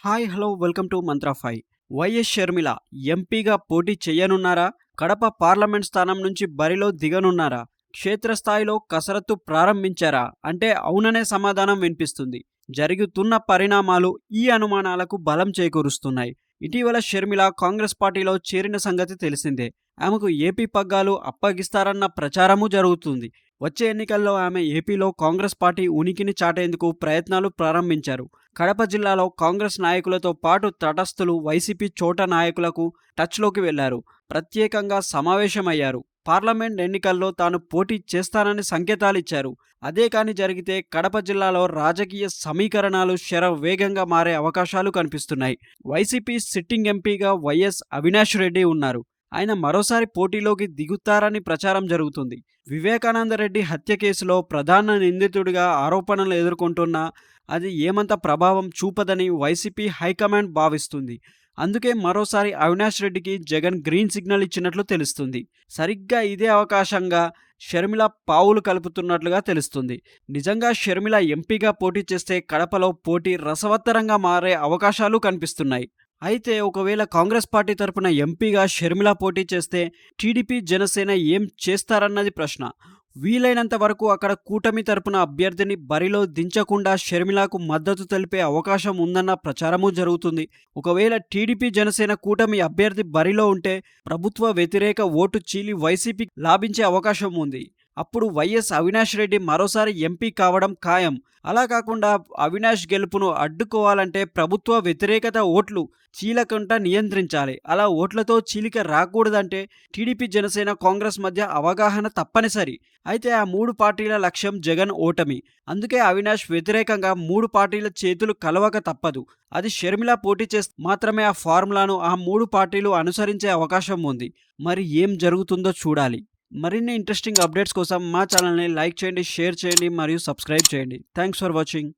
Hi hello welcome to mantra 5. YS Sharmila ఎంపీగా పోటీ చేయనున్నారా? Kadapa parliament స్థానం నుంచి బరిలో దిగనున్నారా? క్షేత్రస్థాయిలో కసరత్తు ప్రారంభించారా అంటే అవుననే సమాధానం వినిపిస్తుంది. జరుగుతున్న పరిణామాలు ఈ అనుమానాలకు బలం చేకూరుస్తున్నాయి. ఇటీవల షర్మిల కాంగ్రెస్ పార్టీలో చేరిన సంగతి తెలిసిందే. ఆమెకు ఏపీ పగ్గాలు అప్పగిస్తారన్న ప్రచారమూ జరుగుతుంది. వచ్చే ఎన్నికల్లో ఆమె ఏపీలో కాంగ్రెస్ పార్టీ ఉనికిని చాటేందుకు ప్రయత్నాలు ప్రారంభించారు. కడప జిల్లాలో కాంగ్రెస్ నాయకులతో పాటు తటస్థులు వైసీపీ చోట నాయకులకు టచ్లోకి వెళ్లారు. ప్రత్యేకంగా సమావేశమయ్యారు. పార్లమెంట్ ఎన్నికల్లో తాను పోటీ చేస్తానని సంకేతాలిచ్చారు. అదే కాని జరిగితే కడప జిల్లాలో రాజకీయ సమీకరణాలు శరవేగంగా మారే అవకాశాలు కనిపిస్తున్నాయి. వైసీపీ సిట్టింగ్ ఎంపీగా వైఎస్ అవినాష్ రెడ్డి ఉన్నారు. ఆయన మరోసారి పోటీలోకి దిగుతారని ప్రచారం జరుగుతుంది. వివేకానందరెడ్డి హత్య కేసులో ప్రధాన నిందితుడిగా ఆరోపణలు ఎదుర్కొంటున్నా అది ఏమంత ప్రభావం చూపదని వైసీపీ హైకమాండ్ భావిస్తుంది. అందుకే మరోసారి అవినాష్ రెడ్డికి జగన్ గ్రీన్ సిగ్నల్ ఇచ్చినట్లు తెలుస్తుంది. సరిగ్గా ఇదే అవకాశంగా షర్మిల పావులు కలుపుతున్నట్లుగా తెలుస్తుంది. నిజంగా షర్మిల ఎంపీగా పోటీ చేస్తే కడపలో పోటీ రసవత్తరంగా మారే అవకాశాలు కనిపిస్తున్నాయి. అయితే ఒకవేళ కాంగ్రెస్ పార్టీ తరపున ఎంపీగా షర్మిల పోటీ చేస్తే టీడీపీ జనసేన ఏం చేస్తారన్నది ప్రశ్న. వీలైనంత వరకు అక్కడ కూటమి తరపున అభ్యర్థిని బరిలో దించకుండా షర్మిలకు మద్దతు తెలిపే అవకాశం ఉందన్న ప్రచారమూ జరుగుతుంది. ఒకవేళ టీడీపీ జనసేన కూటమి అభ్యర్థి బరిలో ఉంటే ప్రభుత్వ వ్యతిరేక ఓటు చీలి వైసీపీ లాభించే అవకాశం ఉంది. అప్పుడు వైఎస్ అవినాష్ రెడ్డి మరోసారి ఎంపీ కావడం ఖాయం. అలా కాకుండా అవినాష్ గెలుపును అడ్డుకోవాలంటే ప్రభుత్వ వ్యతిరేకత ఓట్లు చీలకుండా నియంత్రించాలి. అలా ఓట్లతో చీలిక రాకూడదంటే టీడీపీ జనసేన కాంగ్రెస్ మధ్య అవగాహన తప్పనిసరి. అయితే ఆ మూడు పార్టీల లక్ష్యం జగన్ ఓటమి. అందుకే అవినాష్ వ్యతిరేకంగా మూడు పార్టీల చేతులు కలవక తప్పదు. అది షర్మిల పోటీ చేస్తే మాత్రమే ఆ ఫార్ములాను ఆ మూడు పార్టీలు అనుసరించే అవకాశం ఉంది. మరి ఏం జరుగుతుందో చూడాలి. మరిన్ని ఇంట్రెస్టింగ్ అప్డేట్స్ కోసం మా ఛానల్ని లైక్ చేయండి, షేర్ చేయండి మరియు సబ్స్క్రైబ్ చేయండి. Thanks for watching.